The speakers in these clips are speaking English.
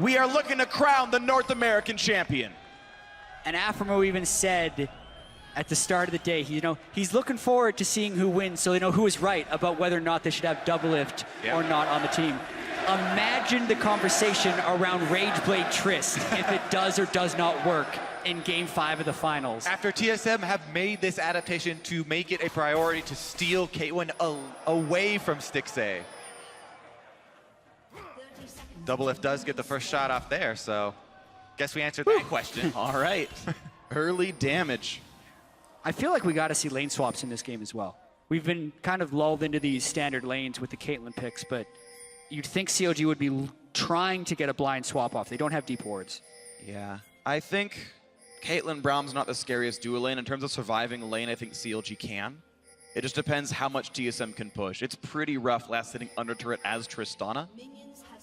we are looking to crown the North American champion. And Aframo even said at the start of the day, he's looking forward to seeing who wins, so they know who is right about whether or not they should have double lift or not on the team. Imagine the conversation around Rageblade Trist if it does or does not work in Game 5 of the finals. After TSM have made this adaptation to make it a priority to steal Caitlyn away from Stixxay. Double Lift does get the first shot off there, so guess we answered that question. All right, early damage. I feel like we got to see lane swaps in this game as well. We've been kind of lulled into these standard lanes with the Caitlyn picks, but you'd think CLG would be trying to get a blind swap off. They don't have deep wards. Yeah, I think Caitlyn Braum's not the scariest dual lane. In terms of surviving lane, I think CLG can. It just depends how much TSM can push. It's pretty rough last hitting under turret as Tristana.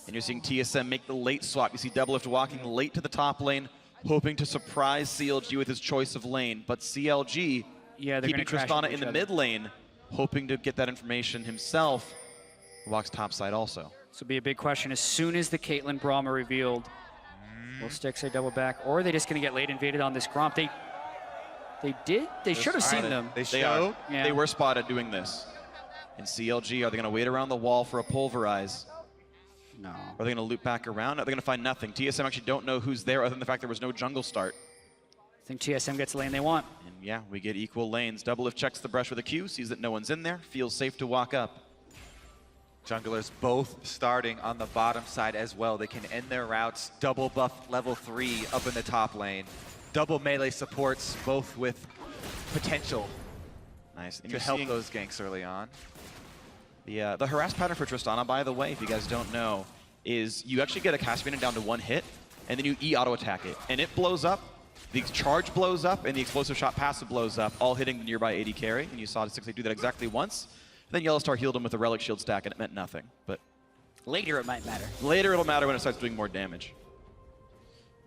And you're seeing TSM make the late swap. You see Double Lift walking late to the top lane, hoping to surprise CLG with his choice of lane. But CLG keeping Tristana in the mid lane, hoping to get that information himself. Walks topside also. This will be a big question. As soon as the Caitlyn Braum are revealed, will Stixxay double back, or are they just going to get late invaded on this Gromp? They should have seen them. They were spotted doing this. And CLG, are they going to wait around the wall for a pulverize? No. Are they going to loop back around? Are they going to find nothing? TSM actually don't know who's there other than the fact there was no jungle start. I think TSM gets the lane they want. And yeah, we get equal lanes. Double Lift checks the brush with a Q, sees that no one's in there, feels safe to walk up. Junglers both starting on the bottom side as well. They can end their routes. Double buff level 3 up in the top lane. Double melee supports, both with potential to help those ganks early on. The harass pattern for Tristana, by the way, if you guys don't know, is you actually get a Caspian down to 1 hit, and then you E-auto attack it. And it blows up, the charge blows up, and the explosive shot passive blows up, all hitting the nearby AD carry. And you saw Stixxay do that exactly once. Then Yellowstar healed him with a Relic Shield stack, and it meant nothing. But later it might matter. Later it'll matter when it starts doing more damage.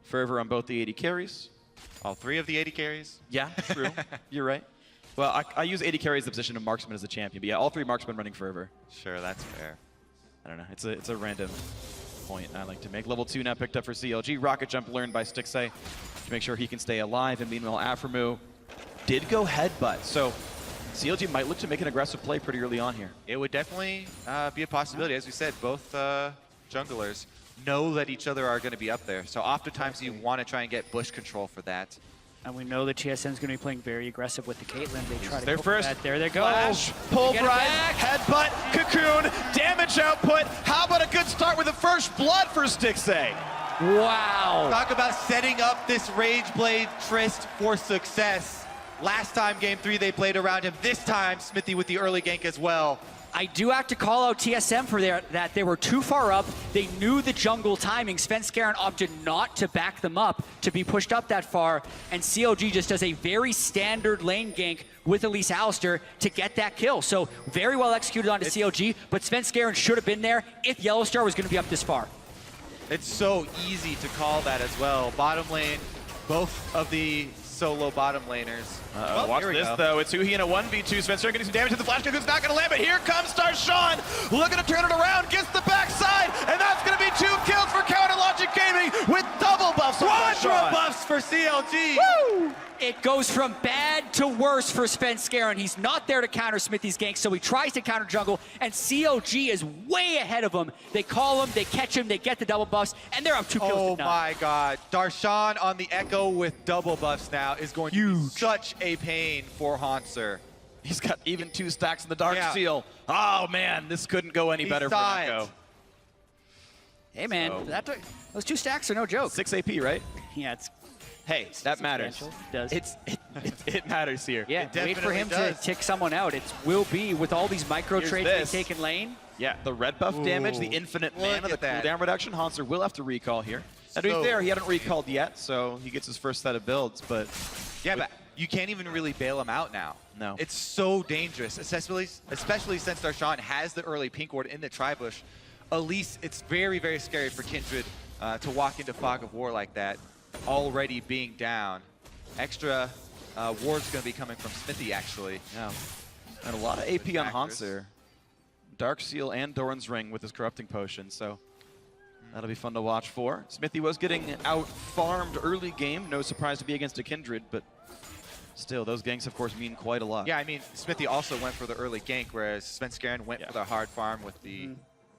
Fervor on both the AD carries. All 3 of the AD carries? Yeah, true. You're right. Well, I use AD carry as the position of marksman as the champion, but yeah, all 3 marksmen running Fervor. Sure, that's fair. I don't know. It's a random point I like to make. Level 2 now picked up for CLG. Rocket Jump learned by Stixxay to make sure he can stay alive. And meanwhile, Aframo did go headbutt. So CLG might look to make an aggressive play pretty early on here. It would definitely be a possibility. As we said, both junglers know that each other are going to be up there. So oftentimes you want to try and get bush control for that. And we know that TSM is going to be playing very aggressive with the Caitlyn. They try to their first that. There they go. Flash, pulverize, headbutt, cocoon, damage output. How about a good start with the first blood for Stixxay? Wow. Talk about setting up this Rageblade Trist for success. Last time, Game 3, they played around him. This time, Smithy with the early gank as well. I do have to call out TSM for that they were too far up. They knew the jungle timing. Svenskeren opted not to back them up to be pushed up that far, and CLG just does a very standard lane gank with Elise Alistar to get that kill. So very well executed onto CLG, but Svenskeren should have been there if Yellowstar was going to be up this far. It's so easy to call that as well. Bottom lane, both of the solo bottom laners. Well, watch this though. It's Huhi in a 1v2. Spencer getting some damage to the flash cocoon's not gonna land, but here comes Starshawn looking to turn it around, gets the backside, and that's gonna be 2 kills for Counter Logic Gaming with double buffs. Quadra buffs for CLG. Woo! It goes from bad to worse for Svenskeren. He's not there to counter Smithy's gank, so he tries to counter jungle, and CLG is way ahead of him. They call him, they catch him, they get the double buffs, and they're up 2 kills to none. Oh my god. Darshan on the Echo with double buffs now is going to be such a pain for Hanser. He's got even 2 stacks in the Dark Seal. Oh man, this couldn't go any better for Echo. Hey man, those 2 stacks are no joke. 6 AP, right? Yeah, it's... Hey, that matters. It does. It matters here. Yeah, wait for him to tick someone out. It will be with all these micro trades they take in lane. Yeah, the red buff damage, the infinite mana, the cooldown reduction. Hanser will have to recall here. And to be fair, he hadn't recalled yet, so he gets his first set of builds. But yeah, but you can't even really bail him out now. No. It's so dangerous, especially since Darshan has the early pink ward in the tri-bush. Elise, it's very, very scary for Kindred to walk into Fog of War like that, already being down. Extra ward's going to be coming from Smithy, actually. Yeah. And a lot of AP on Hanser. Dark Seal and Doran's Ring with his Corrupting Potion, so That'll be fun to watch for. Smithy was getting out-farmed early game. No surprise to be against a Kindred, but still, those ganks, of course, mean quite a lot. Yeah, I mean, Smithy also went for the early gank, whereas Svenskeren went for the hard farm with the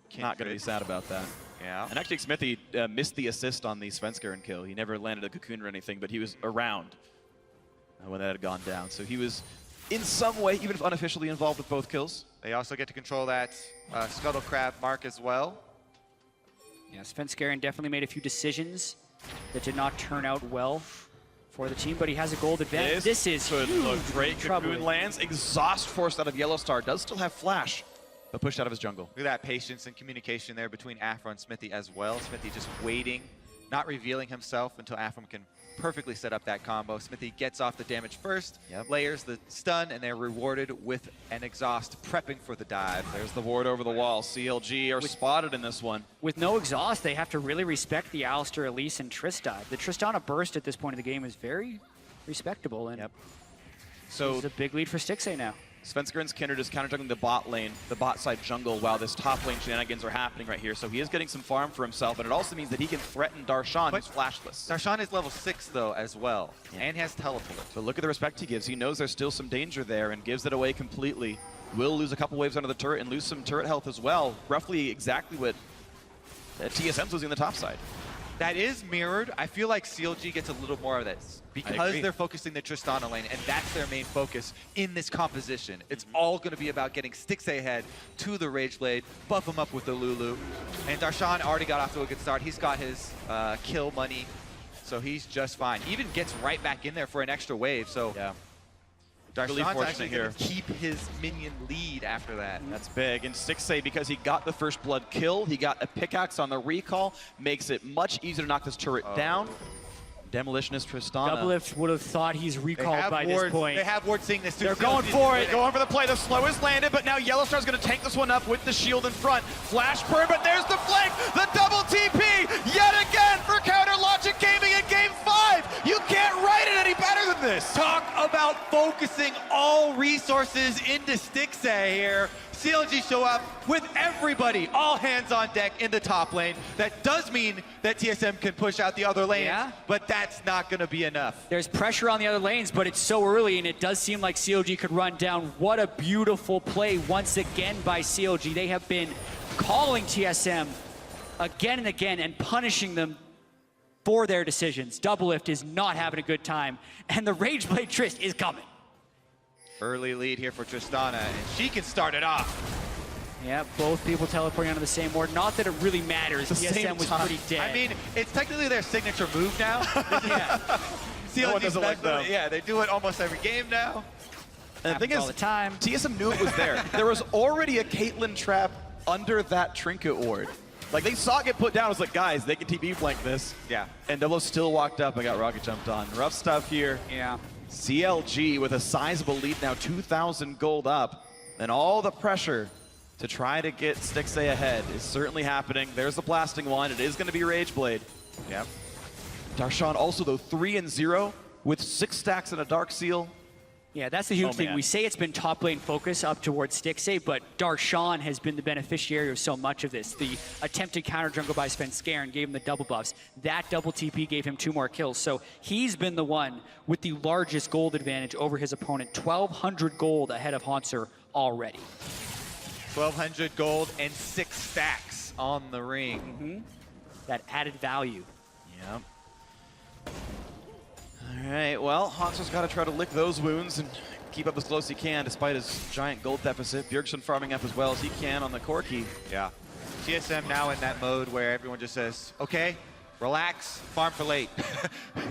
Kindred. Not going to be sad about that. Yeah. And actually, Smithy missed the assist on the Svenskeren kill. He never landed a cocoon or anything, but he was around when that had gone down. So he was, in some way, even if unofficially, involved with both kills. They also get to control that Scuttle Crab mark as well. Yeah, Svenskeren definitely made a few decisions that did not turn out well for the team, but he has a gold advantage. This is could huge look great. trouble. Cocoon lands. Exhaust forced out of Yellow Star. Does still have flash, but pushed out of his jungle. Look at that patience and communication there between Afro and Smithy as well. Smithy just waiting, not revealing himself until Afro can perfectly set up that combo. Smithy gets off the damage first, layers the stun, and they're rewarded with an exhaust, prepping for the dive. There's the ward over the wall. CLG are spotted in this one. With no exhaust, they have to really respect the Alistair, Elise, and Triss dive. The Tristana burst at this point of the game is very respectable, and so it's a big lead for Stixxay now. Svenskeren's Kindred is counter-juggling the bot lane, the bot side jungle, while this top lane shenanigans are happening right here. So he is getting some farm for himself, and it also means that he can threaten Darshan, who's flashless. Darshan is level 6, though, as well, and has teleport. But look at the respect he gives. He knows there's still some danger there and gives it away completely. Will lose a couple waves under the turret and lose some turret health as well. Roughly exactly what TSM's losing on the top side. That is mirrored. I feel like CLG gets a little more of this because they're focusing the Tristana lane, and that's their main focus in this composition. It's all going to be about getting Stixxay ahead to the Rage Blade, buff him up with the Lulu. And Darshan already got off to a good start. He's got his kill money, so he's just fine. Even gets right back in there for an extra wave, so Darshan's really fortunate actually here. going to keep his minion lead after that. That's big. And Stixxay, because he got the first blood kill, he got a pickaxe on the recall, makes it much easier to knock this turret down. Demolitionist Tristana. Doublelift would have thought he's recalled by this point. They have Ward seeing this too. They're going for it. Going for the play. The slow is landed, but now Yellowstar's going to tank this one up with the shield in front. Flash burn, but there's the flank. The double TP yet again for Counter Logic Gaming in Game 5. You can't write it any better than this. Talk about focusing all resources into Stixxay here. CLG show up with everybody, all hands on deck in the top lane. That does mean that TSM can push out the other lanes, but that's not going to be enough. There's pressure on the other lanes, but it's so early, and it does seem like CLG could run down. What a beautiful play once again by CLG. They have been calling TSM again and again and punishing them for their decisions. Doublelift is not having a good time, and the Rage Blade Trist is coming. Early lead here for Tristana, and she can start it off. Yeah, both people teleporting onto the same ward. Not that it really matters. TSM was pretty dead. I mean, it's technically their signature move now. No one doesn't like them. Yeah, they do it almost every game now. And the thing is, all the time. TSM knew it was there. There was already a Caitlyn trap under that trinket ward. Like, they saw it get put down. I was like, guys, they can TP flank this. Yeah. And Double still walked up and got rocket jumped on. Rough stuff here. Yeah. CLG with a sizable lead now, 2,000 gold up. And all the pressure to try to get Stixxay ahead is certainly happening. There's the blasting one. It is going to be Rage Blade. Yep. Darshan also, though, 3-0 with 6 stacks and a Dark Seal. Yeah, that's the huge thing. Man. We say it's been top lane focus up towards Stixxay, but Darshan has been the beneficiary of so much of this. The attempted counter jungle by Svenskeren gave him the double buffs. That double TP gave him 2 more kills. So he's been the one with the largest gold advantage over his opponent. 1,200 gold ahead of Haunter already. 1,200 gold and 6 stacks on the ring. That added value. Yep. All right, well, Haunter's got to try to lick those wounds and keep up as close as he can despite his giant gold deficit. Bjergsen farming up as well as he can on the Corki. Yeah. TSM now in that mode where everyone just says, okay, relax, farm for late.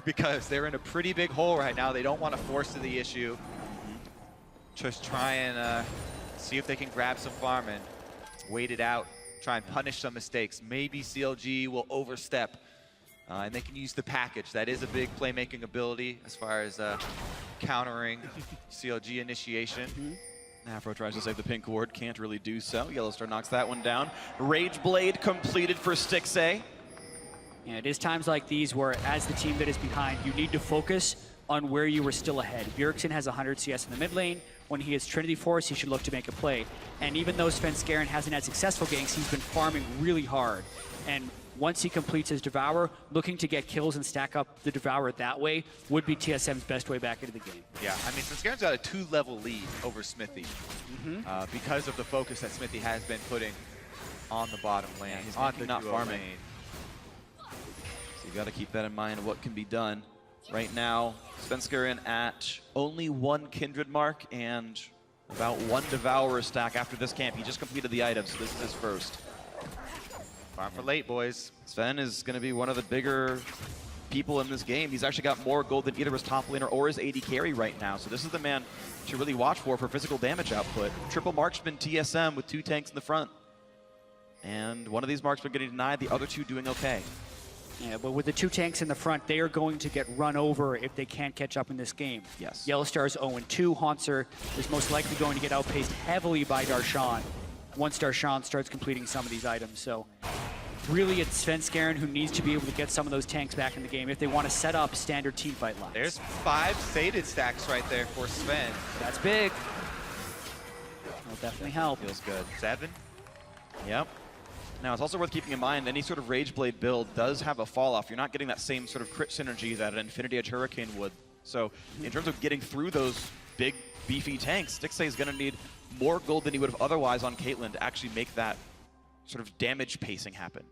Because they're in a pretty big hole right now. They don't want to force to the issue. Just try and see if they can grab some farm and wait it out. Try and punish some mistakes. Maybe CLG will overstep. And they can use the package. That is a big playmaking ability as far as countering CLG initiation. Afro tries to save the pink ward, can't really do so. Yellowstar knocks that one down. Rage Blade completed for Stixxay. Yeah, it is times like these where, as the team that is behind, you need to focus on where you were still ahead. Bjergsen has 100 CS in the mid lane. When he has Trinity Force, he should look to make a play. And even though Svenskeren hasn't had successful ganks, he's been farming really hard. And once he completes his Devour, looking to get kills and stack up the Devour that way would be TSM's best way back into the game. Yeah, I mean, Svenskaren's got a 2-level lead over Smithy because of the focus that Smithy has been putting on the bottom lane, he's on the not duo farming. lane. So you got to keep that in mind of what can be done. Right now, Svenskeren at only 1 Kindred mark and about 1 Devourer stack after this camp. He just completed the item, so this is his first. Farm for late, boys. Sven is going to be one of the bigger people in this game. He's actually got more gold than either his top laner or his AD carry right now. So this is the man to really watch for physical damage output. Triple marksman TSM with 2 tanks in the front. And one of these marksmen getting denied, the other 2 doing okay. Yeah, but with the 2 tanks in the front, they are going to get run over if they can't catch up in this game. Yes. Yellowstar is 0-2. Haunter is most likely going to get outpaced heavily by Darshan once Darshan starts completing some of these items. So really it's Svenskeren who needs to be able to get some of those tanks back in the game if they want to set up standard teamfight lines. There's 5 sated stacks right there for Sven. That's big. That'll definitely help. Feels good. 7. Yep. Now, it's also worth keeping in mind, any sort of Rage Blade build does have a fall-off. You're not getting that same sort of crit synergy that an Infinity Edge Hurricane would. So, in terms of getting through those big, beefy tanks, Stixxay is going to need more gold than he would have otherwise on Caitlyn to actually make that sort of damage pacing happen.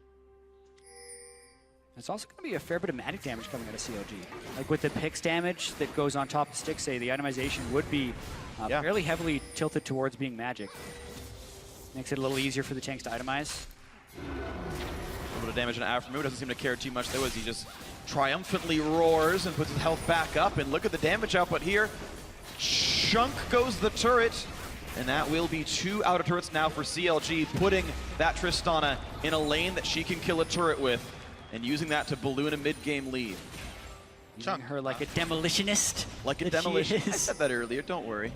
It's also going to be a fair bit of magic damage coming out of CLG. Like with the Pix damage that goes on top of Stixxay, the itemization would be fairly heavily tilted towards being magic. Makes it a little easier for the tanks to itemize. A little bit of damage on Aftermoon, doesn't seem to care too much though as he just triumphantly roars and puts his health back up. And look at the damage output here. Chunk goes the turret. And that will be 2 outer turrets now for CLG, putting that Tristana in a lane that she can kill a turret with and using that to balloon a mid-game lead. Using her like a demolitionist. Like a demolition. I said that earlier, don't worry.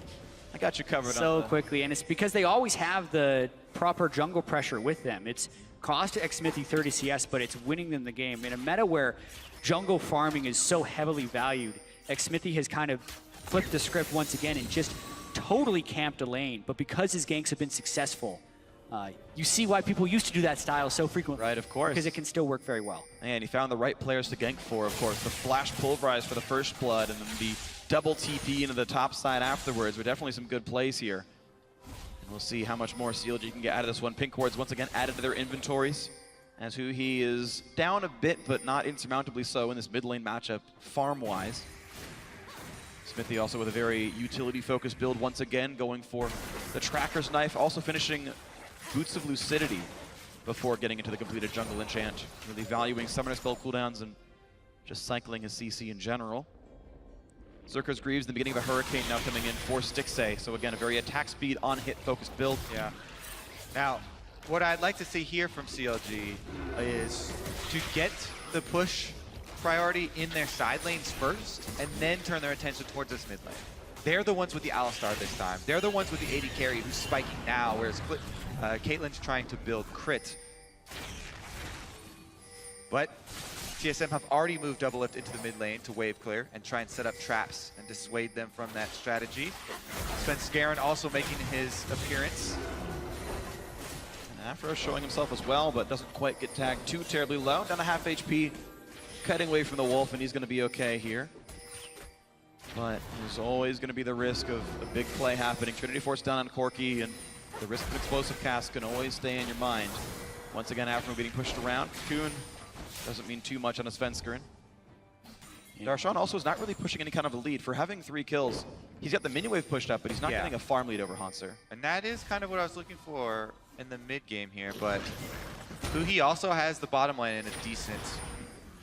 I got you covered so on that. Quickly, and it's because they always have the proper jungle pressure with them. It's cost Xmithy 30 CS, but it's winning them the game. In a meta where jungle farming is so heavily valued, Xmithy has kind of flipped the script once again and just totally camped a lane. But because his ganks have been successful, you see why people used to do that style so frequently. Right, of course. Because it can still work very well. And he found the right players to gank for, of course. The flash pulverize for the first blood and then the double TP into the top side afterwards. But definitely some good plays here. And we'll see how much more CLG can get out of this one. Pink wards once again added to their inventories as he is down a bit, but not insurmountably so in this mid lane matchup farm-wise. Smithy also with a very utility-focused build once again, going for the Tracker's Knife, also finishing Boots of Lucidity before getting into the completed jungle enchant. Really valuing summoner spell cooldowns and just cycling his CC in general. Zerker's Greaves, the beginning of a Hurricane now coming in for Stixxay. So again, a very attack speed, on-hit focused build. Yeah. Now, what I'd like to see here from CLG is to get the push priority in their side lanes first, and then turn their attention towards this mid lane. They're the ones with the Alistar this time. They're the ones with the AD carry who's spiking now, whereas Caitlyn's trying to build crit. But TSM have already moved Double Lift into the mid lane to wave clear and try and set up traps and dissuade them from that strategy. Svenskeren also making his appearance. And Afro showing himself as well, but doesn't quite get tagged too terribly low. Down to half HP, cutting away from the Wolf, and he's going to be okay here. But there's always going to be the risk of a big play happening. Trinity Force down on Corki, and the risk of an explosive cast can always stay in your mind. Once again, Afro getting pushed around. Cocoon doesn't mean too much on a Svenskeren. Darshan also is not really pushing any kind of a lead. For having 3 kills, he's got the minion wave pushed up, but he's not getting a farm lead over Hansur. And that is kind of what I was looking for in the mid game here, but Huhi also has the bottom lane in a decent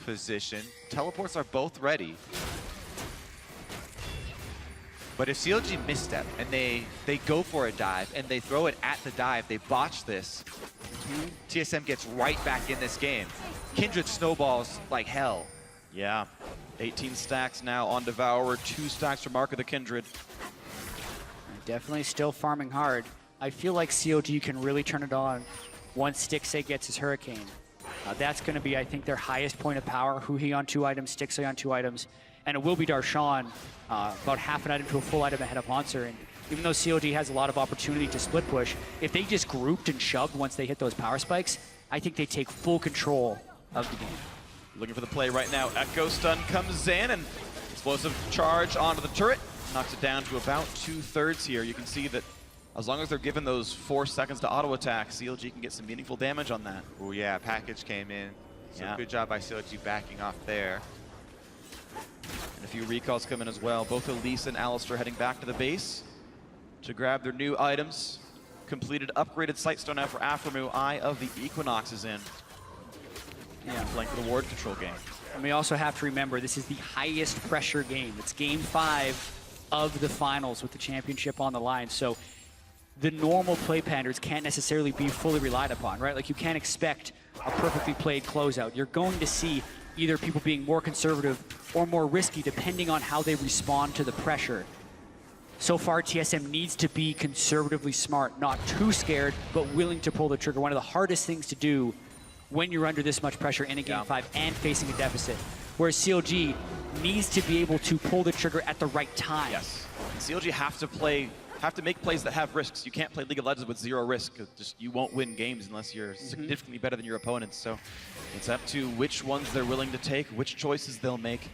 position. Teleports are both ready. But if CLG misstep and they go for a dive and they throw it at the dive, they botch this, TSM gets right back in this game. Kindred snowballs like hell. Yeah, 18 stacks now on Devourer, 2 stacks for Mark of the Kindred. Definitely still farming hard. I feel like CLG can really turn it on once Stixxay gets his Hurricane. That's going to be, I think, their highest point of power. Huhi on 2 items, Stixxay on 2 items, and it will be Darshan about half an item to a full item ahead of Hansur. And even though CLG has a lot of opportunity to split push, if they just grouped and shoved once they hit those power spikes, I think they take full control of the game. Looking for the play right now. Echo stun comes in, and explosive charge onto the turret. Knocks it down to about 2/3 here. You can see that as long as they're given those 4 seconds to auto attack, CLG can get some meaningful damage on that. Oh yeah, package came in. So Yeah. good job by CLG backing off there. And a few recalls come in as well. Both Elise and Alistair heading back to the base to grab their new items. Completed upgraded Sightstone now for Aframu. Eye of the Equinox is in. Yeah. Flank for the ward control game. And we also have to remember this is the highest pressure game. It's game 5 of the finals with the championship on the line. So the normal play patterns can't necessarily be fully relied upon, right? Like you can't expect a perfectly played closeout. You're going to see either people being more conservative or more risky depending on how they respond to the pressure. So far, TSM needs to be conservatively smart, not too scared, but willing to pull the trigger. One of the hardest things to do when you're under this much pressure in a game 5 and facing a deficit. Whereas CLG needs to be able to pull the trigger at the right time. Yes. CLG have to make plays that have risks. You can't play League of Legends with 0 risk. Just you won't win games unless you're significantly better than your opponents. So it's up to which ones they're willing to take, which choices they'll make.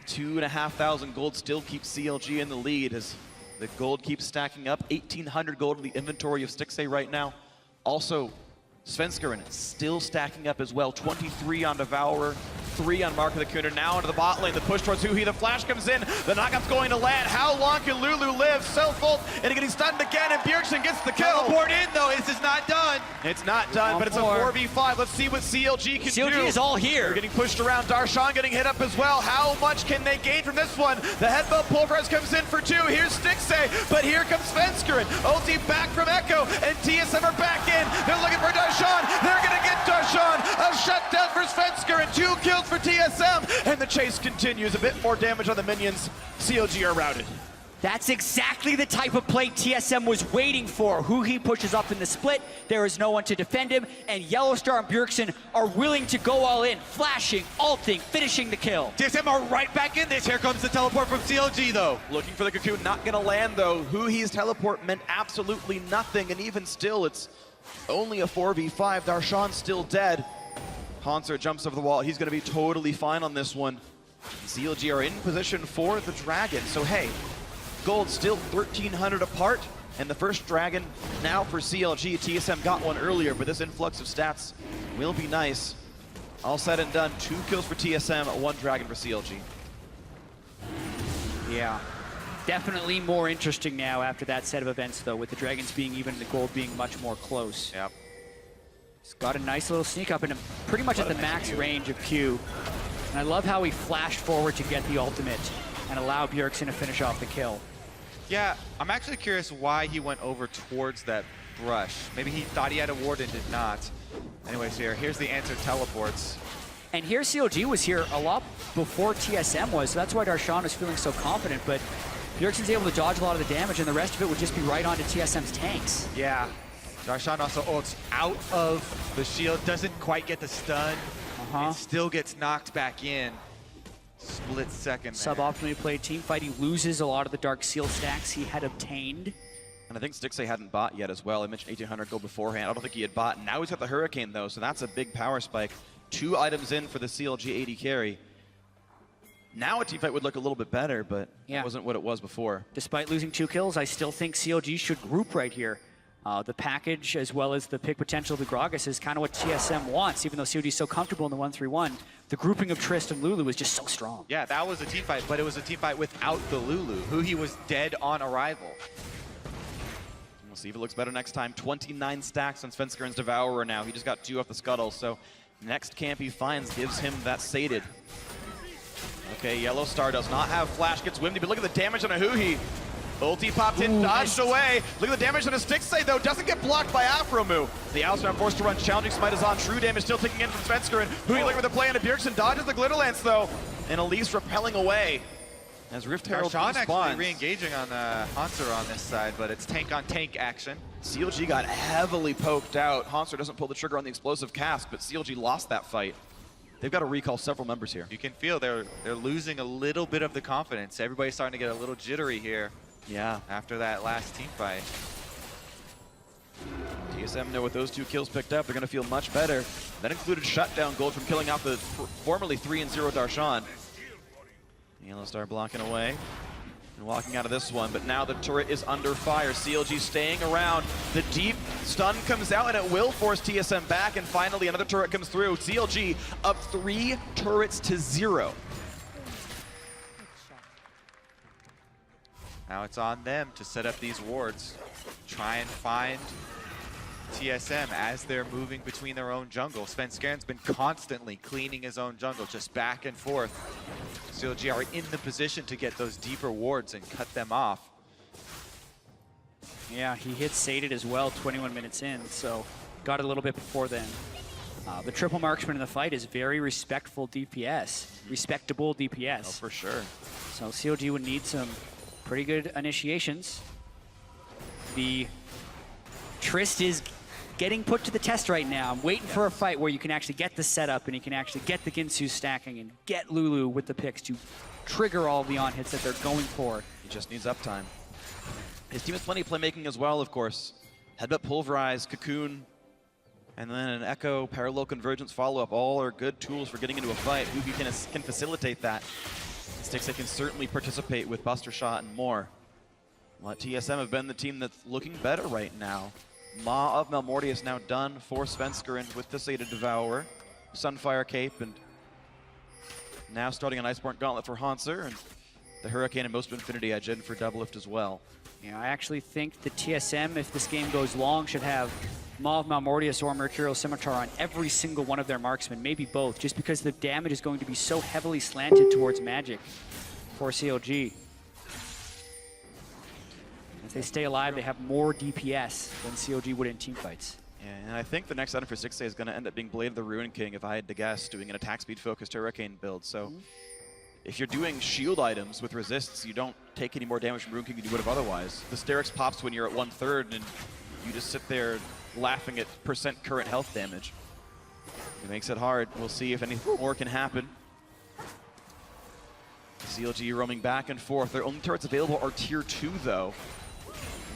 2,500 gold still keeps CLG in the lead as the gold keeps stacking up. 1,800 gold in the inventory of Stixxay right now. Also, Svenskeren still stacking up as well. 23 on Devourer, 3 on Mark of the Cooner. Now into the bot lane, the push towards Huhi. The flash comes in, the knockup's going to land. How long can Lulu live? Self-ult, and getting stunned again, and Bjergsen gets the kill. Teleport in though, this is not done. It's not done, but it's a 4v5. Let's see what CLG can do. CLG is all here. They're getting pushed around. Darshan getting hit up as well. How much can they gain from this one? The headbutt pulverize comes in for 2. Here's Stixxay, but here comes Svenskeren. Ulti back from Echo, and TSM are back in. They're looking for Darshan. They're gonna get Darshan. A shutdown for Svenskeren. 2 kills for TSM, and the chase continues. A bit more damage on the minions. CLG are routed. That's exactly the type of play TSM was waiting for. Huhi pushes up in the split, there is no one to defend him, and Yellowstar and Bjergsen are willing to go all in, flashing, ulting, finishing the kill. TSM are right back in this. Here comes the teleport from CLG though. Looking for the cocoon, not gonna land though. Huhi's teleport meant absolutely nothing, and even still, it's only a 4v5. Darshan's still dead. Hanser jumps over the wall. He's gonna be totally fine on this one. CLG are in position for the dragon, so hey, gold still 1,300 apart, and the first dragon now for CLG. TSM got one earlier, but this influx of stats will be nice. All said and done, 2 kills for TSM, 1 dragon for CLG. Yeah, definitely more interesting now after that set of events though, with the dragons being even, the gold being much more close. Yep. He's got a nice little sneak up and pretty much at the max range of Q. And I love how he flashed forward to get the ultimate and allow Bjergsen to finish off the kill. Yeah, I'm actually curious why he went over towards that brush. Maybe he thought he had a ward and did not. Anyways, here's the answer, teleports. And here CLG was here a lot before TSM was, so that's why Darshan was feeling so confident, but Bjergsen's able to dodge a lot of the damage, and the rest of it would just be right onto TSM's tanks. Yeah. Darshan also ults out of the shield, doesn't quite get the stun, and still gets knocked back in. Split second there. Suboptimally played team fight. He loses a lot of the Dark Seal stacks he had obtained. And I think Stixxay hadn't bought yet as well. I mentioned 1,800 gold beforehand. I don't think he had bought. Now he's got the Hurricane though, so that's a big power spike. 2 items in for the CLG AD carry. Now a team fight would look a little bit better, but it wasn't what it was before. Despite losing 2 kills, I still think CLG should group right here. The package as well as the pick potential of the Gragas is kind of what TSM wants, even though CLG is so comfortable in the 1-3-1. The grouping of Trist and Lulu is just so strong. Yeah, that was a team fight, but it was a team fight without the Lulu, who he was dead on arrival. We'll see if it looks better next time. 29 stacks on Svenskeren's Devourer now. He just got 2 off the Scuttle, so next camp he finds gives him that sated. Okay, Yellowstar does not have flash, gets windy, but look at the damage on a Huhi. Ulti popped in, dodged away. Look at the damage on a Stixxay though, doesn't get blocked by Aframu. The Alistair forced to run, challenging smite is on, true damage still ticking in from Svenskeren. Huhi looking for the play, and Bjergsen dodges the Glitter Lance though, and Elise repelling away. As Rift Herald Darshan actually respawns. re-engaging on Hanser on this side, but it's tank on tank action. CLG got heavily poked out. Hanser doesn't pull the trigger on the explosive cast, but CLG lost that fight. They've got to recall several members here. You can feel they're losing a little bit of the confidence. Everybody's starting to get a little jittery here. Yeah. After that last team fight. TSM know with those 2 kills picked up, they're going to feel much better. That included shutdown gold from killing off the formerly 3-0 Darshan. Yellowstar blocking away and walking out of this one, but now the turret is under fire. CLG staying around. The deep stun comes out and it will force TSM back, and finally another turret comes through. CLG up 3 turrets to 0. Now it's on them to set up these wards, try and find TSM as they're moving between their own jungle. Svenskaren's been constantly cleaning his own jungle, just back and forth. CLG are in the position to get those deeper wards and cut them off. Yeah, he hit Sated as well 21 minutes in, so got it a little bit before then. The triple marksman in the fight is very respectable DPS. Oh, for sure. So CLG would need some pretty good initiations. The Trist is getting put to the test right now. I'm waiting for a fight where you can actually get the setup and you can actually get the Ginsu stacking and get Lulu with the picks to trigger all the on-hits that they're going for. He just needs uptime. His team has plenty of playmaking as well, of course. Headbutt, Pulverize, Cocoon, and then an Echo, Parallel Convergence follow-up. All are good tools for getting into a fight. Who can facilitate that. Stixxay can certainly participate with Buster Shot and more. Well, TSM have been the team that's looking better right now. Maw of Malmortius now done for Svenskeren with the Sated Devourer, Sunfire Cape, and now starting an Iceborne Gauntlet for Hansar, and the Hurricane and Most of Infinity Edge in for Doublelift as well. Yeah, I actually think the TSM, if this game goes long, should have Maw of Malmortius or Mercurial Scimitar on every single one of their marksmen, maybe both, just because the damage is going to be so heavily slanted towards magic for CLG. If they stay alive, they have more DPS than CLG would in teamfights. Yeah, and I think the next item for Stixxay is going to end up being Blade of the Ruin King, if I had to guess, doing an attack speed focused Hurricane build. So if you're doing shield items with resists, you don't take any more damage from Ruin King than you would have otherwise. The Sterix pops when you're at 1/3, and you just sit there laughing at % current health damage. It makes it hard. We'll see if any more can happen. CLG roaming back and forth. Their only turrets available are tier 2, though.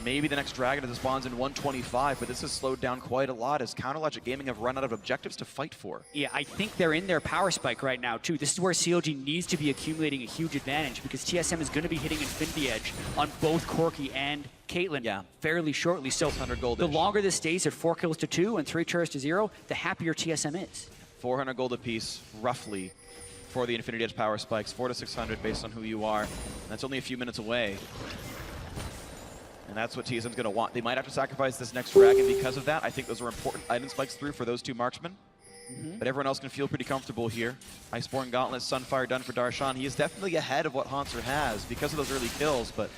Maybe the next Dragon that spawns in 125, but this has slowed down quite a lot as Counterlogic Gaming have run out of objectives to fight for. Yeah, I think they're in their power spike right now, too. This is where CLG needs to be accumulating a huge advantage because TSM is going to be hitting Infinity Edge on both Corki and Caitlyn fairly shortly. So 600 gold the longer this stays at 4 kills to 2 and 3 turrets to 0, the happier TSM is. 400 gold apiece, roughly, for the Infinity Edge power spikes. 400 to 600 based on who you are. That's only a few minutes away. And that's what TSM's going to want. They might have to sacrifice this next Dragon because of that. I think those are important item spikes through for those 2 marksmen. But everyone else can feel pretty comfortable here. Iceborne Gauntlet, Sunfire done for Darshan. He is definitely ahead of what Hansar has because of those early kills, but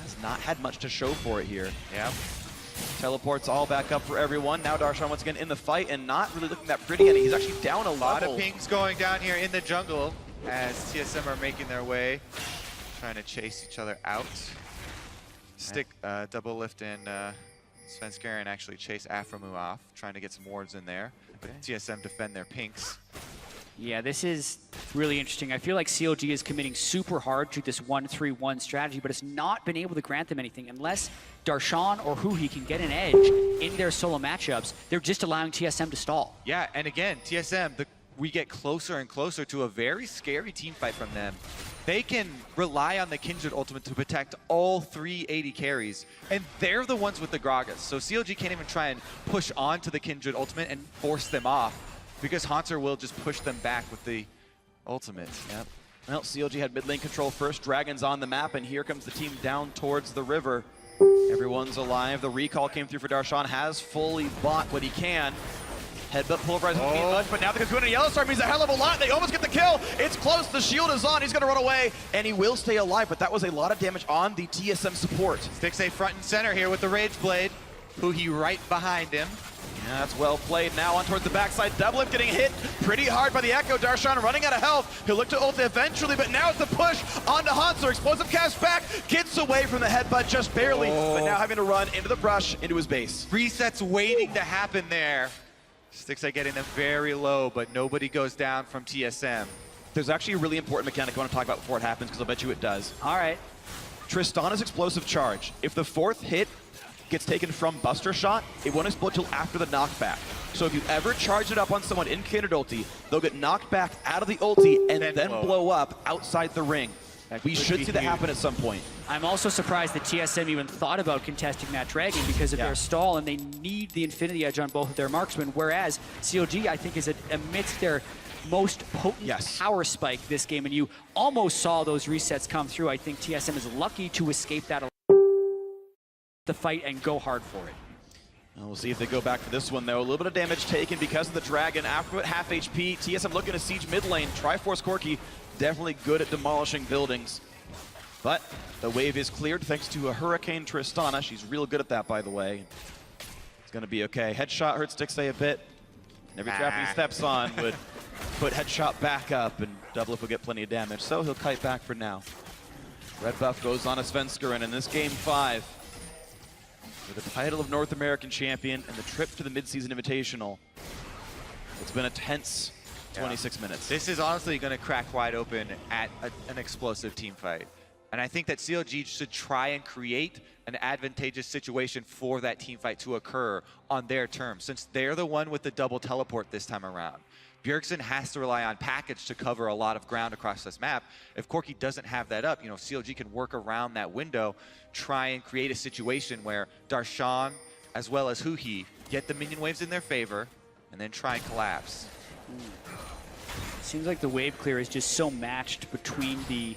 has not had much to show for it here. Yeah. Teleports all back up for everyone. Now Darshan once again in the fight and not really looking that pretty, and he's actually down a lot level. of pings going down here in the jungle as TSM are making their way, trying to chase each other out. Stick Doublelift and Svenskeren actually chase Aphromu off, trying to get some wards in there. But TSM defend their pinks. Yeah, this is really interesting. I feel like CLG is committing super hard to this 1-3-1 strategy, but it's not been able to grant them anything. Unless Darshan or Huhi can get an edge in their solo matchups, they're just allowing TSM to stall. Yeah, and again, TSM, we get closer and closer to a very scary team fight from them. They can rely on the Kindred ultimate to protect all 3 AD carries, and they're the ones with the Gragas. So CLG can't even try and push onto the Kindred ultimate and force them off, because Hansar will just push them back with the ultimate. Yep. Well, CLG had mid lane control first. Dragon's on the map, and here comes the team down towards the river. Everyone's alive. The recall came through for Darshan, has fully bought what he can. Headbutt Pulverize much, but now the Cocoon and Yellowstar means a hell of a lot. They almost get the kill. It's close. The shield is on. He's going to run away, and he will stay alive, but that was a lot of damage on the TSM support. Stixxay front and center here with the Rage Blade. Huhi right behind him. Yeah, that's well played. Now on towards the backside. Doublelift getting hit pretty hard by the Echo. Darshan running out of health. He'll look to ult eventually, but now it's a push onto Hansar. Explosive cast back. Gets away from the headbutt just barely, but now having to run into the brush, into his base. Resets waiting to happen there. Stixxay getting them very low, but nobody goes down from TSM. There's actually a really important mechanic I want to talk about before it happens, because I'll bet you it does. All right. Tristana's explosive charge. If the 4th hit gets taken from Buster Shot, it won't explode till after the knockback. So if you ever charge it up on someone in candid ulti, they'll get knocked back out of the ulti and then blow up outside the ring. We should see that happen at some point. I'm also surprised that TSM even thought about contesting that Dragon because of their stall, and they need the Infinity Edge on both of their marksmen, whereas CLG, I think, is amidst their most potent power spike this game, and you almost saw those resets come through. I think TSM is lucky to escape that the fight and go hard for it. And we'll see if they go back for this one, though. A little bit of damage taken because of the Dragon. After it, half HP. TSM looking to siege mid lane. Triforce Corki definitely good at demolishing buildings. But the wave is cleared thanks to a Hurricane Tristana. She's real good at that, by the way. It's going to be okay. Headshot hurts Stixxay a bit. Every trap he steps on would put Headshot back up, and Doublelift will get plenty of damage. So he'll kite back for now. Red buff goes on to Svenskeren in this game 5. For the title of North American champion and the trip to the mid-season invitational. It's been a tense 26 minutes. This is honestly going to crack wide open at an explosive team fight. And I think that CLG should try and create an advantageous situation for that team fight to occur on their terms, since they're the one with the double teleport this time around. Bjergsen has to rely on package to cover a lot of ground across this map. If Corki doesn't have that up, you know, CLG can work around that window, try and create a situation where Darshan as well as Huhi get the minion waves in their favor and then try and collapse. Seems like the wave clear is just so matched between the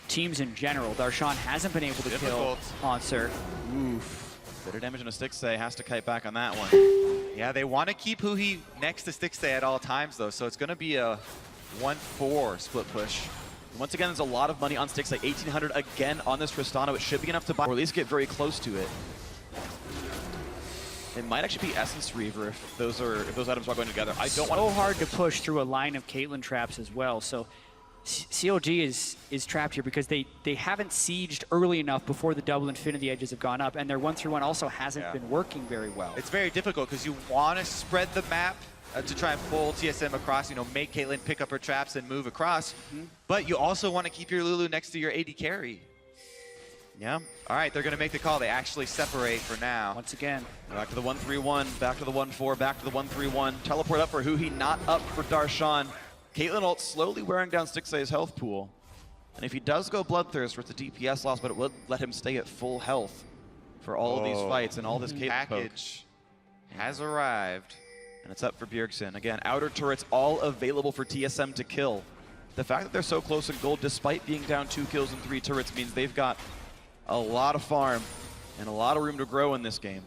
teams in general. Darshan hasn't been able to kill Hansar. Oof. Bit of damage on a Stixxay, has to kite back on that one. Yeah, they want to keep Huhi next to Stixxay at all times, though, so it's going to be a 1-4 split push. Once again, there's a lot of money on Stixxay. 1,800 again on this Tristana. It should be enough to buy, or at least get very close to it. It might actually be Essence Reaver if those items are going together. I don't want so hard to push through a line of Caitlyn traps as well. So CLG is trapped here because they haven't sieged early enough before the double Infinity Edges have gone up, and their 1-3-1 also hasn't been working very well. It's very difficult because you want to spread the map to try and pull TSM across, you know, make Caitlyn pick up her traps and move across, but you also want to keep your Lulu next to your AD carry. Yeah. All right, they're going to make the call. They actually separate for now. Once again. Back to the 1-3-1, back to the 1-4, back to the 1-3-1. Teleport up for Huhi, not up for Darshan. Caitlyn ult slowly wearing down Stixxay's health pool. And if he does go Bloodthirst, it's a DPS loss, but it would let him stay at full health for all of these fights and all this Caitlyn package has arrived. And it's up for Bjergsen. Again, outer turrets all available for TSM to kill. The fact that they're so close in gold, despite being down 2 kills and 3 turrets, means they've got a lot of farm and a lot of room to grow in this game.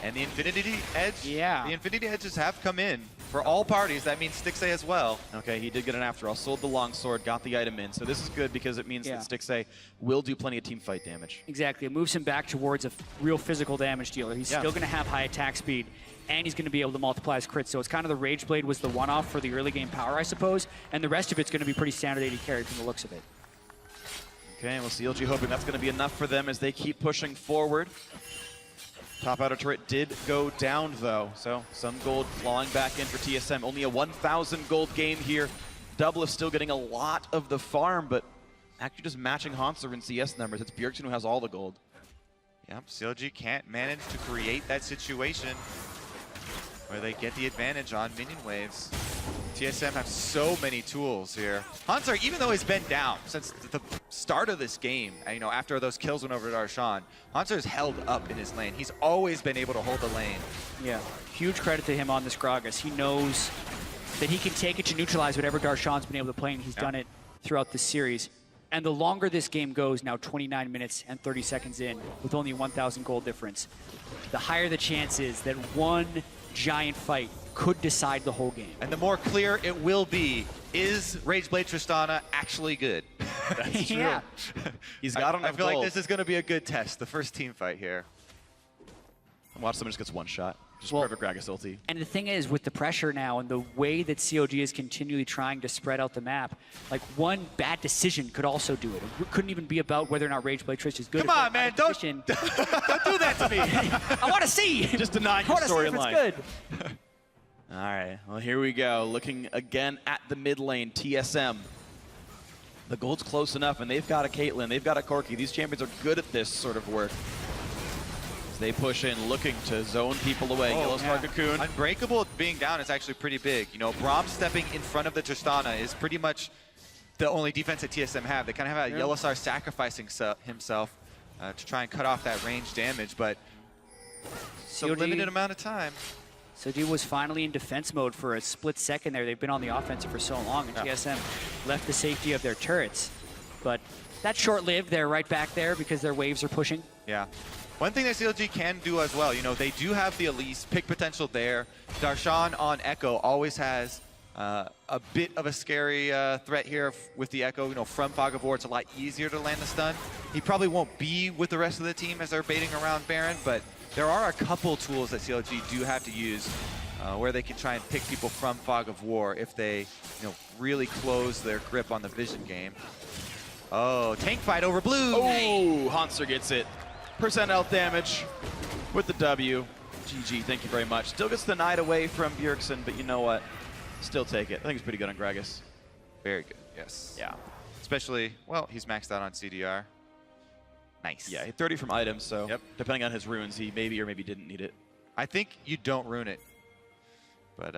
And the Infinity Edge, the Infinity Edges have come in for all parties. That means Stixxay as well. Okay, he did get an after all. Sold the longsword, got the item in. So this is good because it means that Stixxay will do plenty of team fight damage. Exactly. It moves him back towards a real physical damage dealer. He's still going to have high attack speed, and he's going to be able to multiply his crits. So it's kind of the Rage Blade was the one-off for the early game power, I suppose, and the rest of it's going to be pretty standard AD carry from the looks of it. Okay, well, CLG hoping that's going to be enough for them as they keep pushing forward. Top outer turret did go down, though, so some gold clawing back in for TSM. Only a 1,000 gold game here. Doublelift still getting a lot of the farm, but actually just matching Hansar in CS numbers. It's Bjergsen who has all the gold. Yep, CLG can't manage to create that situation where they get the advantage on minion waves. TSM have so many tools here. Hansar, even though he's been down since the start of this game, you know, after those kills went over to Darshan, Hansar's held up in his lane. He's always been able to hold the lane. Yeah, huge credit to him on this Gragas. He knows that he can take it to neutralize whatever Darshan's been able to play, and he's done it throughout the series. And the longer this game goes, now 29 minutes and 30 seconds in, with only 1,000 gold difference, the higher the chance is that one giant fight could decide the whole game. And the more clear it will be, is Rageblade Tristana actually good? That's true. He's got enough I feel gold. like this is going to be a good test, the first team fight here. Watch someone just gets one shot. Just perfect Gragas ulti. And the thing is, with the pressure now and the way that CLG is continually trying to spread out the map, like one bad decision could also do it. It couldn't even be about whether or not Rageblade Trish is good. Come on, man, don't do that to me. I want to see. Just deny your storyline. Good. All right, well, here we go. Looking again at the mid lane, TSM. The gold's close enough, and they've got a Caitlyn, they've got a Corki. These champions are good at this sort of work. they push in, looking to zone people away. Yellow Star Cocoon. Unbreakable being down is actually pretty big. You know, Braum stepping in front of the Tristana is pretty much the only defense that TSM have. They kind of have a Yellow Star sacrificing himself to try and cut off that range damage, but it's a limited amount of time. CLG was finally in defense mode for a split second there. They've been on the offensive for so long, and TSM left the safety of their turrets. But that's short-lived. They're right back there because their waves are pushing. Yeah. One thing that CLG can do as well, you know, they do have the Elise, pick potential there. Darshan on Echo always has a bit of a scary threat here with the Echo. You know, from Fog of War, it's a lot easier to land the stun. He probably won't be with the rest of the team as they're baiting around Baron, but there are a couple tools that CLG do have to use where they can try and pick people from Fog of War if they, you know, really close their grip on the vision game. Oh, tank fight over blue. Oh, Hanser gets it. Percent health damage with the W. GG, thank you very much. Still gets the Knight away from Bjergsen, but you know what? Still take it. I think it's pretty good on Gragas. Very good, yes. Yeah. Especially, well, he's maxed out on CDR. Nice. Yeah, he had 30 from items, so depending on his runes, he maybe or maybe didn't need it. I think you don't ruin it, but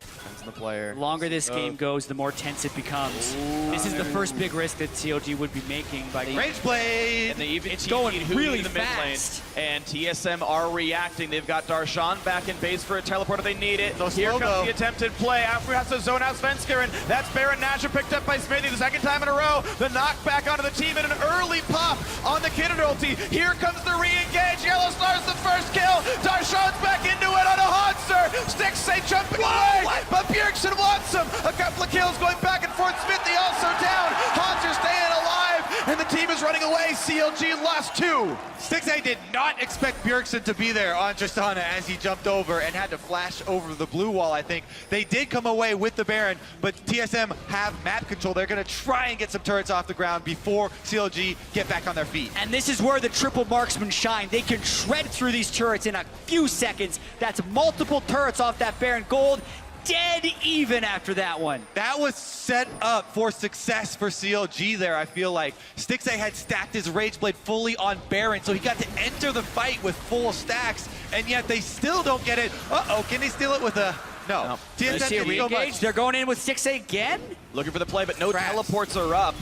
depends on the player. The longer this game goes, the more tense it becomes. Ooh. This is the first big risk that CLG would be making by Rage Blade! And they even it's going really in the mid lane. fast. And TSM are reacting. They've got Darshan back in base for a teleporter. They need it. So Here slow, comes though. the attempted play. After has to zone out Svenskeren. That's Baron Nashor picked up by Smithy the second time in a row. The knockback onto the team and an early pop on the Kidden ulti. Here comes the re-engage. Yellow Star's the first kill. Darshan's back into it on a Hanser. Stixxay jumping away, but Bjergsen wants him. A couple of kills going back and forth. Smithy also down. Hanser staying alive, and the team is running away. CLG lost 2. Stixxay did not expect Bjergsen to be there on Tristana as he jumped over and had to flash over the blue wall, I think. They did come away with the Baron, but TSM have map control. They're going to try and get some turrets off the ground before CLG get back on their feet. And this is where the triple marksmen shine. They can shred through these turrets in a few seconds. That's multiple turrets off that Baron Gold. Dead even after that one. That was set up for success for CLG there, I feel like. Stixxay had stacked his Rage Blade fully on Baron, so he got to enter the fight with full stacks, and yet they still don't get it. Uh-oh, can they steal it with a... No. TSM see a re-engage. They're going in with Stixxay again. Looking for the play, but no Traps. teleports are up.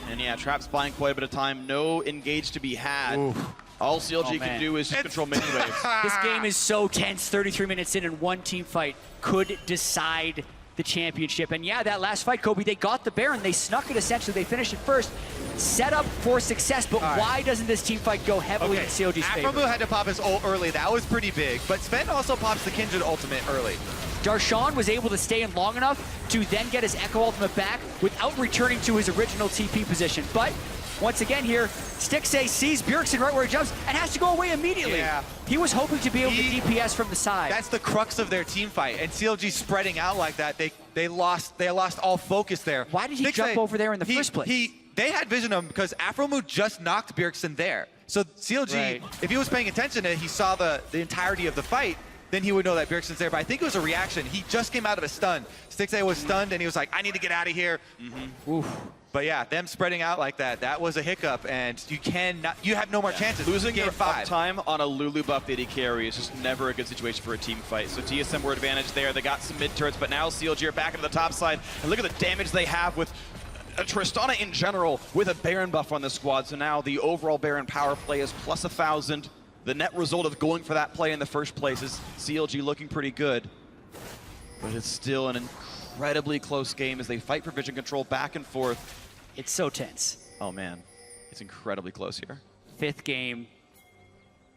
And yeah, Trap's buying quite a bit of time. No engage to be had. Oof. All CLG can do is just control mini waves. This game is so tense. 33 minutes in and one team fight could decide the championship. And yeah, that last fight, Kobe, they got the Baron. They snuck it essentially. They finished it first. Set up for success, but why doesn't this team fight go heavily in CLG's favor? Afromu had to pop his ult early. That was pretty big. But Sven also pops the Kindred ultimate early. Darshan was able to stay in long enough to then get his Echo ultimate back without returning to his original TP position. But once again here, Stixxay sees Bjergsen right where he jumps and has to go away immediately. Yeah. He was hoping to be able to DPS from the side. That's the crux of their team fight. And CLG spreading out like that, they lost all focus there. Why did he jump over there in the first place? They had vision of him because Afromu just knocked Bjergsen there. So CLG, if he was paying attention and he saw the entirety of the fight, then he would know that Bjergsen's there. But I think it was a reaction. He just came out of a stun. Stixxay was stunned and he was like, I need to get out of here. Oof. But yeah, them spreading out like that, that was a hiccup, and you have no more chances. Losing game your 5 time on a Lulu buff AD carry is just never a good situation for a team fight. So TSM were advantage there. They got some mid turrets, but now CLG are back into the top side. And look at the damage they have with Tristana in general with a Baron buff on the squad. So now the overall Baron power play is plus 1,000. The net result of going for that play in the first place is CLG looking pretty good. But it's still an incredibly close game as they fight for vision control back and forth. It's so tense. Oh man, it's incredibly close here. 5th game,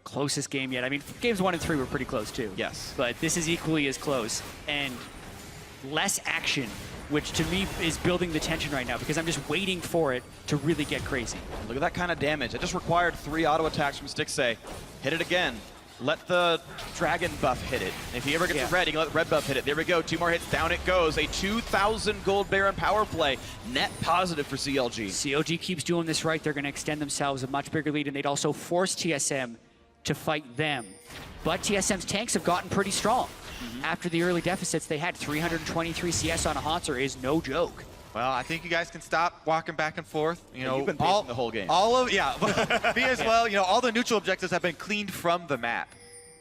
closest game yet. I mean, games 1 and 3 were pretty close too. Yes. But this is equally as close. And less action, which to me is building the tension right now because I'm just waiting for it to really get crazy. Look at that kind of damage. It just required 3 auto attacks from Stixxay. Hit it again. Let the dragon buff hit it. If he ever gets a red, he can let the red buff hit it. There we go. 2 more hits. Down it goes. A 2,000 gold Baron power play. Net positive for CLG. CLG keeps doing this right. They're going to extend themselves a much bigger lead, and they'd also force TSM to fight them. But TSM's tanks have gotten pretty strong. After the early deficits they had, 323 CS on a Hanser is no joke. Well, I think you guys can stop walking back and forth. You know, you've been pacing the whole game. All of me as well. You know, all the neutral objectives have been cleaned from the map.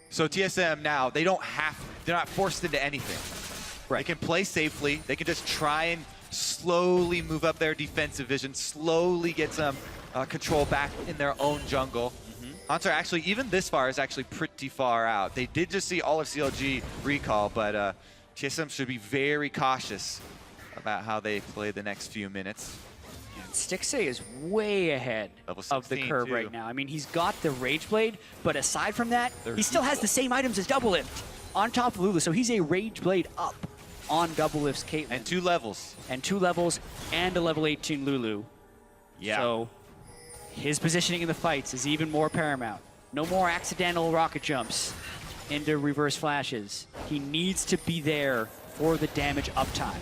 So TSM now, they're not forced into anything. Right. They can play safely. They can just try and slowly move up their defensive vision, slowly get some control back in their own jungle. Hunter actually, even this far, is actually pretty far out. They did just see all of CLG recall, but TSM should be very cautious about how they play the next few minutes. And Stixxay is way ahead of the curve too. right now. I mean, he's got the Rage Blade, but aside from that, he still has the same items as Doublelift on top of Lulu, so he's a Rage Blade up on Doublelift's Caitlyn. And 2 levels. And 2 levels, and a level 18 Lulu. Yeah. So his positioning in the fights is even more paramount. No more accidental rocket jumps into reverse flashes. He needs to be there for the damage uptime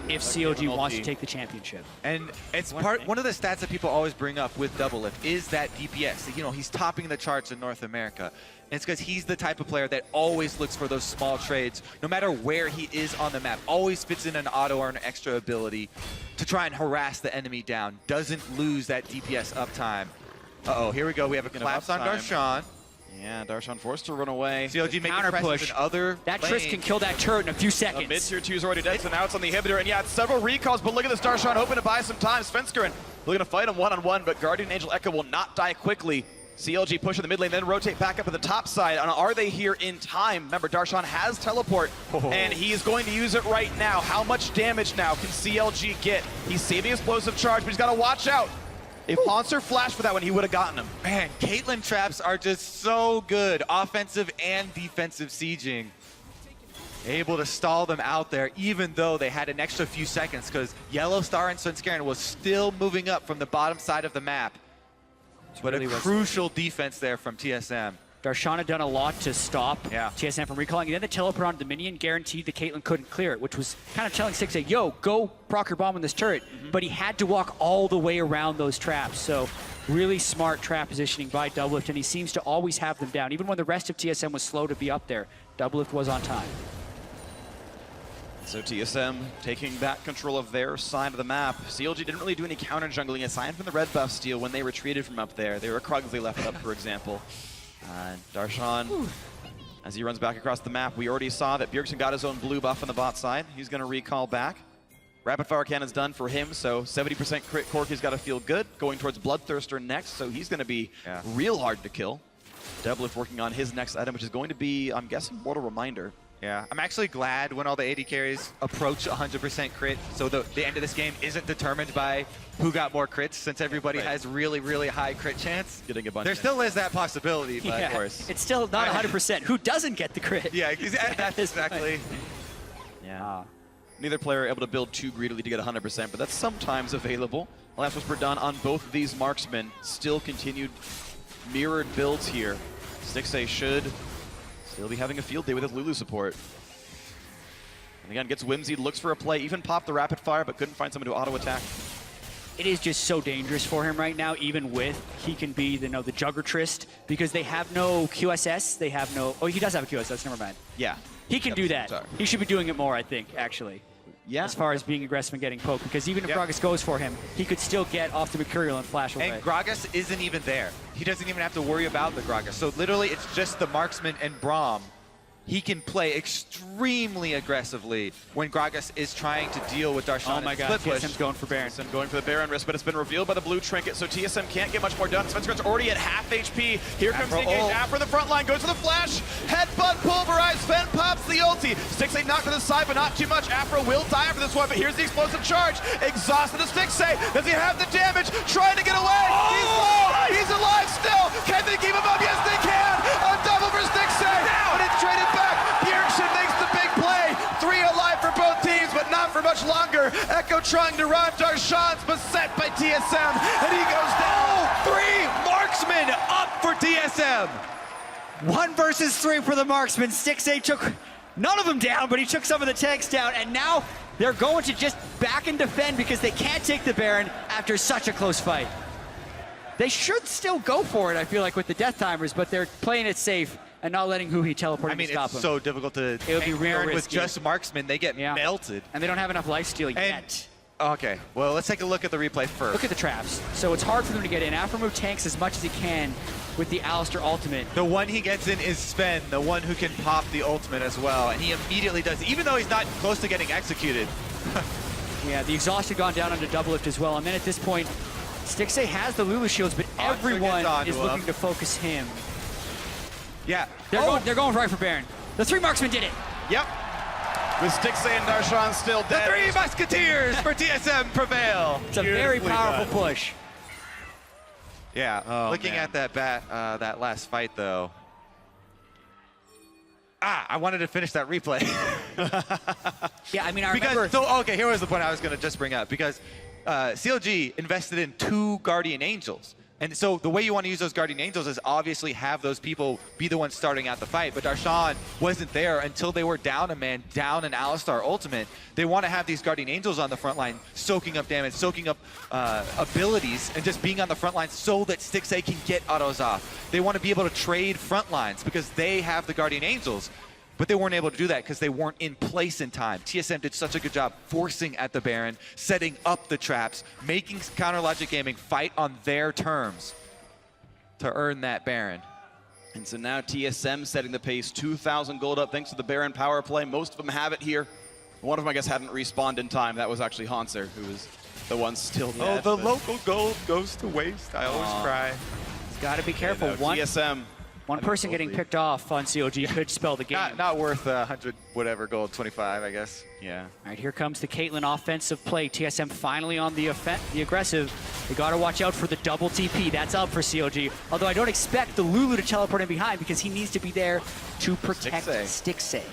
if CLG wants to take the championship. And it's one of the stats that people always bring up with Doublelift is that DPS. You know, he's topping the charts in North America. And it's because he's the type of player that always looks for those small trades, no matter where he is on the map, always fits in an auto or an extra ability to try and harass the enemy down, doesn't lose that DPS uptime. Uh-oh, here we go. We have a collapse on Darshan. Yeah, Darshan forced to run away. CLG making Counter presses push. in other That lanes. Triss can kill that turret in a few A seconds. mid-tier 2 is already dead, so now it's on the inhibitor. And yeah, it's several recalls, but look at this Darshan hoping to buy some time. Svenskeren looking to fight him one-on-one, but Guardian Angel Echo will not die quickly. CLG push in the mid lane, then rotate back up at the top side. And are they here in time? Remember, Darshan has teleport, and he is going to use it right now. How much damage now can CLG get? He's saving explosive charge, but he's got to watch out. If Poncer flashed for that one, he would have gotten him. Man, Caitlyn traps are just so good. Offensive and defensive sieging. Able to stall them out there, even though they had an extra few seconds, because Yellow Star and Svenskeren was still moving up from the bottom side of the map. But really a crucial defense there from TSM. Darshan had done a lot to stop Yeah. TSM from recalling. And then the teleport onto the minion guaranteed that Caitlyn couldn't clear it, which was kind of telling Stixxay, yo, go proc your bomb on this turret. But he had to walk all the way around those traps. So really smart trap positioning by Doublelift, and he seems to always have them down. Even when the rest of TSM was slow to be up there, Doublelift was on time. So TSM taking back control of their side of the map. CLG didn't really do any counter jungling aside from the red buff steal when they retreated from up there. They were Krugsley left up, for example. Darshan, as he runs back across the map, we already saw that Bjergsen got his own blue buff on the bot side. He's going to recall back. Rapid fire cannon's done for him, so 70% crit Corky's got to feel good. Going towards Bloodthirster next, so he's going to be real hard to kill. Doublelift working on his next item, which is going to be, I'm guessing, Mortal Reminder. Yeah, I'm actually glad when all the AD carries approach 100% crit, so the end of this game isn't determined by who got more crits, since everybody has really, really high crit chance. Getting a bunch. There still is that possibility, but Yeah, of course. it's still not 100%. Who doesn't get the crit? Yeah, that's exactly. Yeah. Neither player able to build too greedily to get 100%, but that's sometimes available. Last whisper done on both of these marksmen. Still continued mirrored builds here. Stixxay should still be having a field day with his Lulu support. And again, gets whimsy, looks for a play, even popped the rapid fire, but couldn't find someone to auto attack. It is just so dangerous for him right now, even with he can be the Juggertrist, because they have no QSS. They have no. Oh, he does have a QSS. Never mind. Yeah. He can do that. He should be doing it more, I think, actually. Yeah. As far as being aggressive and getting poked, because even if Gragas goes for him, he could still get off the Mercurial and flash away. And Gragas isn't even there. He doesn't even have to worry about the Gragas. So literally, it's just the marksman and Braum. He can play extremely aggressively when Gragas is trying to deal with Darshan. Oh my god, split push. TSM's going for Baron. TSM going for the Baron risk, but it's been revealed by the blue trinket, so TSM can't get much more done. Svenskren's already at half HP. Here comes the engage. Afro in the front line, goes for the flash. Headbutt, pulverized, Sven pops the ulti. Stixxay knocked to the side, but not too much. Afro will die after this one, but here's the explosive charge. Exhausted the Stixxay. Does he have the damage? Trying to get away. He's low. He's alive still. Can they keep him up? Yes, they can. A double for Stixxay, but it's traded back. Bjergsen makes the big play. 3 alive for both teams, but not for much longer. Echo trying to run. Darshan's beset by TSM, and he goes down. 3 marksmen up for TSM. 1 versus 3 for the marksman. Stixxay took none of them down, but he took some of the tanks down, and now they're going to just back and defend because they can't take the Baron after such a close fight. They should still go for it, I feel like, with the death timers, but they're playing it safe and not letting Huhi teleport to stop him. It's so difficult to It would be real Baron with risky. just marksmen. They get melted. And they don't have enough lifesteal yet. Okay, well, let's take a look at the replay first. Look at the traps. So it's hard for them to get in. Aframo tanks as much as he can with the Alistar ultimate. The one he gets in is Sven, the one who can pop the ultimate as well, and he immediately does, even though he's not close to getting executed. Yeah, the exhaust had gone down onto double lift as well. And then at this point, Stixxay has the Lulu shields, but everyone is looking to focus him. Yeah. They're going right for Baron. The 3 marksmen did it. Yep. With Stixxay and Darshan still The dead. 3 Musketeers for TSM prevail. It's a very powerful push. Yeah, looking at that last fight though. I wanted to finish that replay. Yeah, I mean, I remember. Okay, here was the point I was gonna just bring up, because CLG invested in 2 Guardian Angels. And so the way you want to use those Guardian Angels is obviously have those people be the ones starting out the fight. But Darshan wasn't there until they were down a man, down an Alistar ultimate. They want to have these Guardian Angels on the front line, soaking up damage, soaking up abilities, and just being on the front line so that Stixxay can get autos off. They want to be able to trade front lines because they have the Guardian Angels. But they weren't able to do that because they weren't in place in time. TSM did such a good job forcing at the Baron, setting up the traps, making Counter Logic Gaming fight on their terms to earn that Baron. And so now TSM setting the pace, 2,000 gold up thanks to the Baron power play. Most of them have it here. One of them, I guess, hadn't respawned in time. That was actually Hanser, who was the one still dead. Oh, the local gold goes to waste. I always cry. He's got to be careful. TSM. One person getting picked off on CLG could spell the game. Not worth 100 whatever gold, 25, I guess. Yeah. All right, here comes the Caitlyn offensive play. TSM finally on the aggressive. They got to watch out for the double TP. That's up for CLG. Although I don't expect the Lulu to teleport in behind because he needs to be there to protect Stixxay.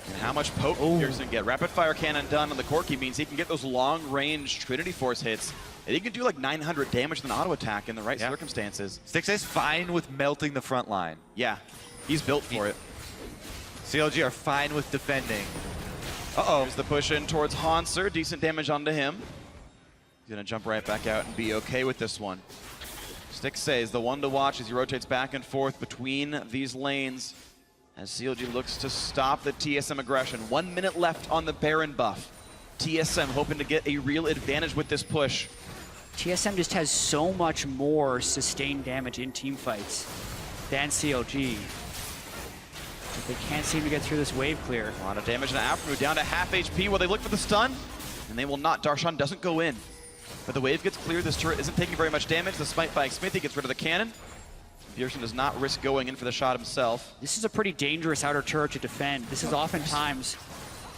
And how much poke Pierce can get. Rapid fire cannon done on the Corki means he can get those long-range Trinity Force hits. And he can do like 900 damage with an auto attack in the right circumstances. Stixxay's fine with melting the front line. Yeah, he's built for it. CLG are fine with defending. There's the push in towards Hanser. Decent damage onto him. He's gonna jump right back out and be okay with this one. Stixxay is the one to watch as he rotates back and forth between these lanes as CLG looks to stop the TSM aggression. 1 minute left on the Baron buff. TSM hoping to get a real advantage with this push. TSM just has so much more sustained damage in team fights than CLG. But they can't seem to get through this wave clear. A lot of damage in Afro down to half HP. Will they look for the stun? And they will not. Darshan doesn't go in. But the wave gets clear. This turret isn't taking very much damage. The smite by Smithy gets rid of the cannon. Bjergsen does not risk going in for the shot himself. This is a pretty dangerous outer turret to defend. This is oftentimes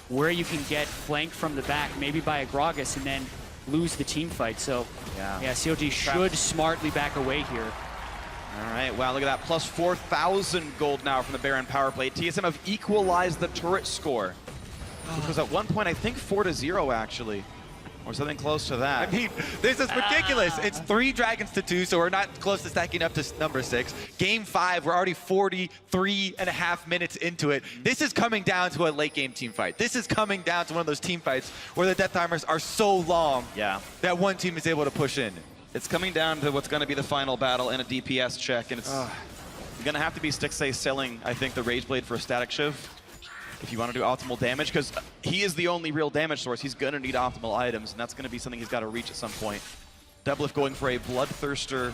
where you can get flanked from the back, maybe by a Gragas, and then lose the team fight. So, yeah CLG should smartly back away here. All right, wow, look at that. Plus 4,000 gold now from the Baron power play. TSM have equalized the turret score, which was at one point, I think, 4-0, actually. Or something close to that. I mean, this is ridiculous. It's 3 dragons to 2, so we're not close to stacking up to number 6. Game 5, we're already 43.5 minutes into it. This is coming down to a late game team fight. This is coming down to one of those team fights where the death timers are so long that one team is able to push in. It's coming down to what's going to be the final battle in a DPS check, and it's going to have to be Stixxay selling, I think, the Rage Blade for a static shiv if you want to do optimal damage, because he is the only real damage source. He's going to need optimal items, and that's going to be something he's got to reach at some point. Doublelift going for a Bloodthirster,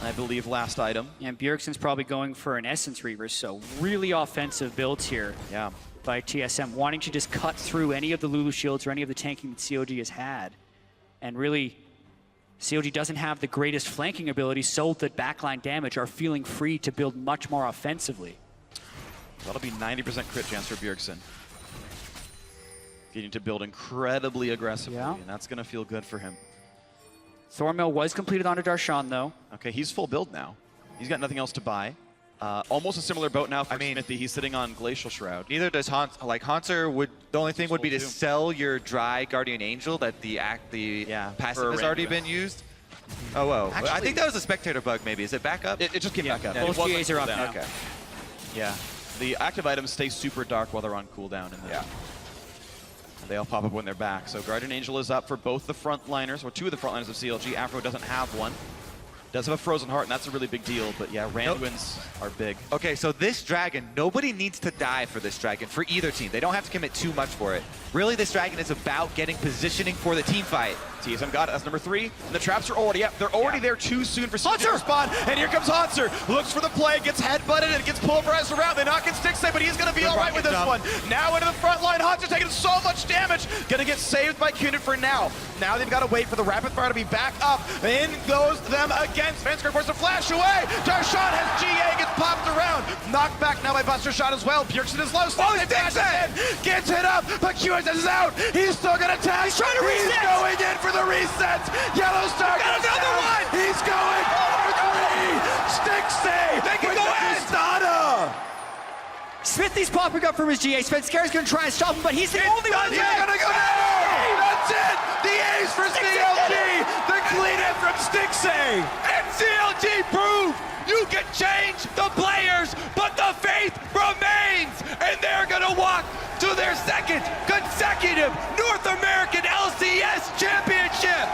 I believe, last item. And Bjergsen's probably going for an Essence Reaver, so really offensive builds here by TSM, wanting to just cut through any of the Lulu shields or any of the tanking that CLG has had. And really, CLG doesn't have the greatest flanking ability, so that backline damage are feeling free to build much more offensively. That'll be 90% crit chance for Bjergsen. Getting to build incredibly aggressively, and that's going to feel good for him. Thornmail was completed onto Darshan, though. Okay, he's full build now. He's got nothing else to buy. Almost a similar boat now for Smithy. He's sitting on Glacial Shroud. Neither does Hanser. Like, Hanser would, the only thing would be to sell your dry Guardian Angel that the passive has already been used. Oh, well. Actually, I think that was a spectator bug, maybe. Is it back up? It just came back up. Both GAs are up now. Okay. Yeah. The active items stay super dark while they're on cooldown. And they all pop up when they're back. So Guardian Angel is up for both the frontliners, or 2 of the frontliners of CLG. Afro doesn't have one. Does have a frozen heart, and that's a really big deal. But yeah, Randuin's are big. Okay, so this dragon, nobody needs to die for this dragon, for either team. They don't have to commit too much for it. Really, this dragon is about getting positioning for the team fight. TSM got it. That's number 3. And the traps are already up. They're already there too soon for CLG to respond. And here comes Hanser. Looks for the play, gets headbutted, and gets pulverized around. They knock in Stixay, but he's going to be all right with this one. Now into the front line. Hanser taking so much damage. Going to get saved by Kunit for now. Now they've got to wait for the rapid fire to be back up. In goes them again. Svenskar forced to flash away. Darshan has GA, gets popped around. Knocked back now by Buster Shot as well. Bjergsen is low. Stixay gets hit up, but QS is out. He's still going to tag. He's trying to reset. He's going in for the reset. Yellow Star got another one. He's going for 3. Stixay. They can go in. Smithy's popping up from his GA. Svenskara's going to try and stop him, but he's the only one. He's going to go down. That's it. The ace for CLG. The cleanup from Stixay. And CLG proved you can change the players, but the faith remains. And they're going to walk to their 2nd consecutive North American LCS championship.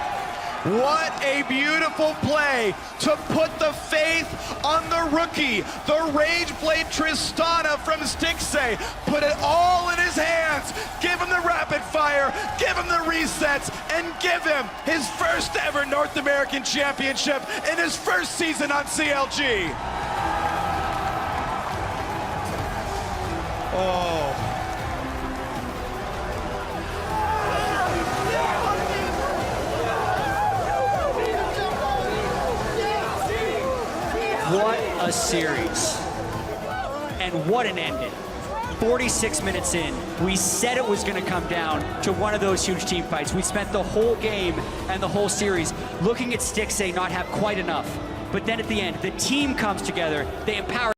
What a beautiful play to put the faith on the rookie. The Rage Blade Tristana from Stixay. Put it all in his hands. Give him the rapid fire, give him the resets, and give him his first ever North American championship in his first season on CLG. Oh. What a series. And what an ending. 46 minutes in, we said it was going to come down to one of those huge team fights. We spent the whole game and the whole series looking at Stixay not have quite enough. But then at the end, the team comes together, they empower